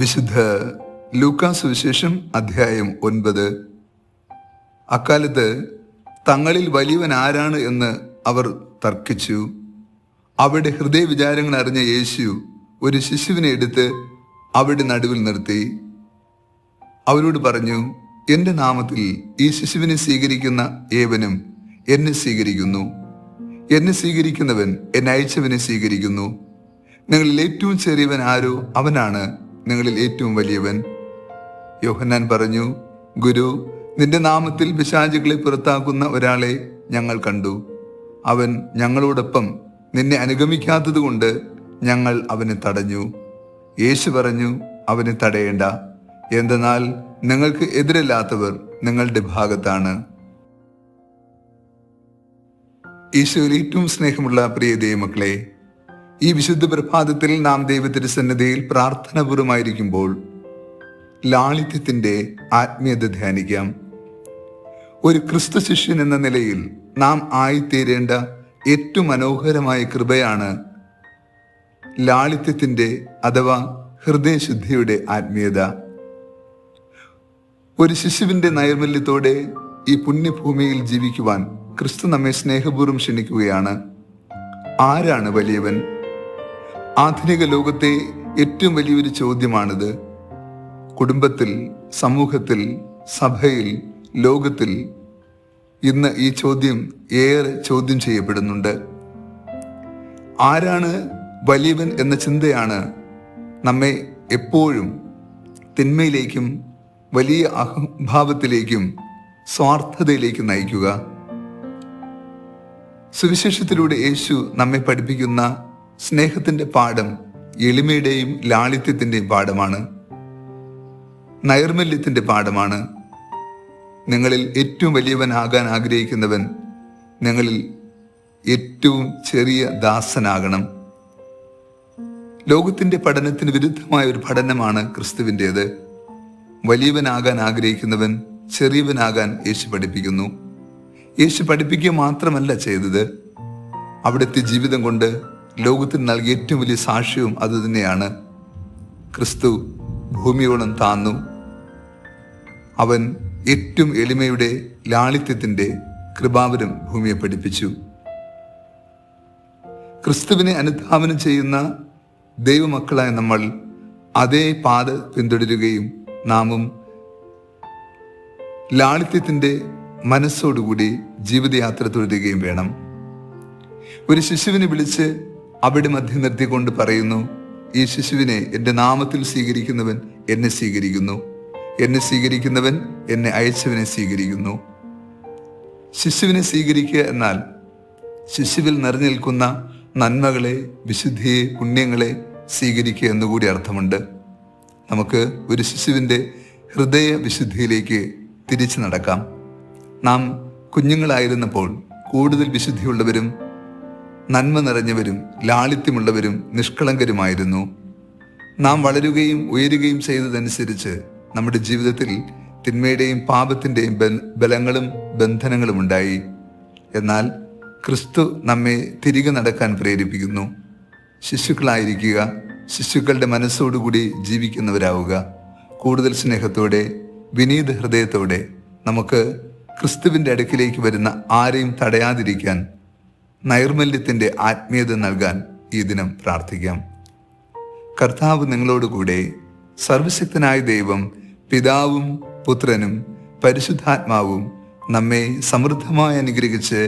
വിശുദ്ധ ലൂക്കാ സുവിശേഷം അധ്യായം 9. അക്കാലത്ത് തങ്ങളിൽ വലിയവൻ ആരാണ് എന്ന് അവർ തർക്കിച്ചു. അവരുടെ ഹൃദയ വിചാരങ്ങൾ അറിഞ്ഞ യേശു ഒരു ശിശുവിനെ എടുത്ത് അവരുടെ നടുവിൽ നിർത്തി അവരോട് പറഞ്ഞു, എൻ്റെ നാമത്തിൽ ഈ ശിശുവിനെ സ്വീകരിക്കുന്ന ഏവനും എന്നെ സ്വീകരിക്കുന്നു. എന്നെ സ്വീകരിക്കുന്നവൻ എന്നെ അയച്ചവനെ സ്വീകരിക്കുന്നു. നിങ്ങളിൽ ഏറ്റവും ചെറിയവൻ ആരോ അവനാണ് നിങ്ങളിൽ ഏറ്റവും വലിയവൻ. യോഹന്നാൻ പറഞ്ഞു, ഗുരു, നിന്റെ നാമത്തിൽ പിശാചുകളെ പുറത്താക്കുന്ന ഒരാളെ ഞങ്ങൾ കണ്ടു. അവൻ ഞങ്ങളോടൊപ്പം നിന്നെ അനുഗമിക്കാത്തത് കൊണ്ട് ഞങ്ങൾ അവനെ തടഞ്ഞു. യേശു പറഞ്ഞു, അവനെ തടയേണ്ട, എന്തെന്നാൽ നിങ്ങൾക്ക് എതിരല്ലാത്തവർ നിങ്ങളുടെ ഭാഗത്താണ്. ഈശോയിൽ ഏറ്റവും സ്നേഹമുള്ള പ്രിയ ദൈവമക്കളെ, ഈ വിശുദ്ധ പ്രഭാതത്തിൽ നാം ദൈവത്തിന്റെ സന്നിധിയിൽ പ്രാർത്ഥനാപൂർവമായിരിക്കുമ്പോൾ ലാളിത്യത്തിന്റെ ആത്മീയത ധ്യാനിക്കാം. ഒരു ക്രിസ്തു ശിഷ്യൻ എന്ന നിലയിൽ നാം ആയിത്തീരേണ്ട ഏറ്റവും മനോഹരമായ കൃപയാണ് ലാളിത്യത്തിന്റെ അഥവാ ഹൃദയശുദ്ധിയുടെ ആത്മീയത. ഒരു ശിശുവിന്റെ നൈർമല്യത്തോടെ ഈ പുണ്യഭൂമിയിൽ ജീവിക്കുവാൻ ക്രിസ്തു നമ്മെ സ്നേഹപൂർവ്വം ക്ഷണിക്കുകയാണ്. ആരാണ് വലിയവൻ? ആധുനിക ലോകത്തെ ഏറ്റവും വലിയൊരു ചോദ്യമാണിത്. കുടുംബത്തിൽ, സമൂഹത്തിൽ, സഭയിൽ, ലോകത്തിൽ ഇന്ന് ഈ ചോദ്യം ഏറെ ചോദ്യം ചെയ്യപ്പെടുന്നുണ്ട്. ആരാണ് വലിയവൻ എന്ന ചിന്തയാണ് നമ്മെ എപ്പോഴും തിന്മയിലേക്കും വലിയ അഹംഭാവത്തിലേക്കും സ്വാർത്ഥതയിലേക്കും നയിക്കുക. സുവിശേഷത്തിലൂടെ യേശു നമ്മെ പഠിപ്പിക്കുന്ന സ്നേഹത്തിന്റെ പാഠം എളിമയുടെയും ലാളിത്യത്തിന്റെയും പാഠമാണ്, നൈർമല്യത്തിന്റെ പാഠമാണ്. നിങ്ങളിൽ ഏറ്റവും വലിയവനാകാൻ ആഗ്രഹിക്കുന്നവൻ നിങ്ങളിൽ ഏറ്റവും ചെറിയ ദാസനാകണം. ലോകത്തിന്റെ പഠനത്തിന് വിരുദ്ധമായ ഒരു പഠനമാണ് ക്രിസ്തുവിൻ്റേത്. വലിയവനാകാൻ ആഗ്രഹിക്കുന്നവൻ ചെറിയവനാകാൻ യേശു പഠിപ്പിക്കുന്നു. യേശു പഠിപ്പിക്കുക മാത്രമല്ല ചെയ്തത്, അവിടുത്തെ ജീവിതം കൊണ്ട് ലോകത്തിന് നൽകിയ ഏറ്റവും വലിയ സാക്ഷ്യവും അത് തന്നെയാണ്. ക്രിസ്തു ഭൂമിയോളം താന്നു. അവൻ ഏറ്റവും എളിമയുടെ ലാളിത്യത്തിന്റെ കൃപാവരം ഭൂമിയെ പഠിപ്പിച്ചു. ക്രിസ്തുവിനെ അനുധാവനം ചെയ്യുന്ന ദൈവമക്കളായ നമ്മൾ അതേ പാത പിന്തുടരുകയും നാമും ലാളിത്യത്തിന്റെ മനസ്സോടുകൂടി ജീവിതയാത്ര തുടരുകയും വേണം. ഒരു ശിശുവിനെ വിളിച്ച് അവിടെ മധ്യം നിർത്തിക്കൊണ്ട് പറയുന്നു, ഈ ശിശുവിനെ എൻ്റെ നാമത്തിൽ സ്വീകരിക്കുന്നവൻ എന്നെ സ്വീകരിക്കുന്നു, എന്നെ സ്വീകരിക്കുന്നവൻ എന്നെ അയച്ചവനെ സ്വീകരിക്കുന്നു. ശിശുവിനെ സ്വീകരിക്കുക എന്നാൽ ശിശുവിൽ നിറഞ്ഞു നിൽക്കുന്ന നന്മകളെ, വിശുദ്ധിയെ, പുണ്യങ്ങളെ സ്വീകരിക്കുക എന്നുകൂടി അർത്ഥമുണ്ട്. നമുക്ക് ഒരു ശിശുവിൻ്റെ ഹൃദയ വിശുദ്ധിയിലേക്ക് തിരിച്ചു നടക്കാം. നാം കുഞ്ഞുങ്ങളായിരുന്നപ്പോൾ കൂടുതൽ വിശുദ്ധിയുള്ളവരും നന്മ നിറഞ്ഞവരും ലാളിത്യമുള്ളവരും നിഷ്കളങ്കരുമായിരുന്നു. നാം വളരുകയും ഉയരുകയും ചെയ്തതനുസരിച്ച് നമ്മുടെ ജീവിതത്തിൽ തിന്മയുടെയും പാപത്തിൻ്റെയും ബലങ്ങളും ബന്ധനങ്ങളും ഉണ്ടായി. എന്നാൽ ക്രിസ്തു നമ്മെ തിരികെ നടക്കാൻ പ്രേരിപ്പിക്കുന്നു. ശിശുക്കളായിരിക്കുക, ശിശുക്കളുടെ മനസ്സോടുകൂടി ജീവിക്കുന്നവരാവുക. കൂടുതൽ സ്നേഹത്തോടെ, വിനീത ഹൃദയത്തോടെ നമുക്ക് ക്രിസ്തുവിൻ്റെ അടുക്കിലേക്ക് വരുന്ന ആരെയും തടയാതിരിക്കാൻ, നൈർമല്യത്തിൻ്റെ ആത്മീയത നൽകാൻ ഈ ദിനം പ്രാർത്ഥിക്കാം. കർത്താവ് നിങ്ങളോടുകൂടെ. സർവശക്തനായ ദൈവം പിതാവും പുത്രനും പരിശുദ്ധാത്മാവും നമ്മെ സമൃദ്ധമായി അനുഗ്രഹിച്ച്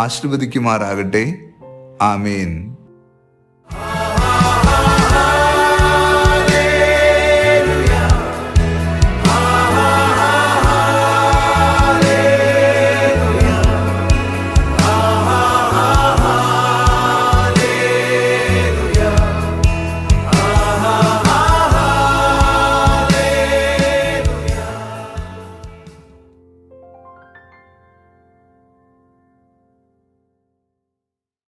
ആശീർവദിക്കുമാറാകട്ടെ. ആമേൻ.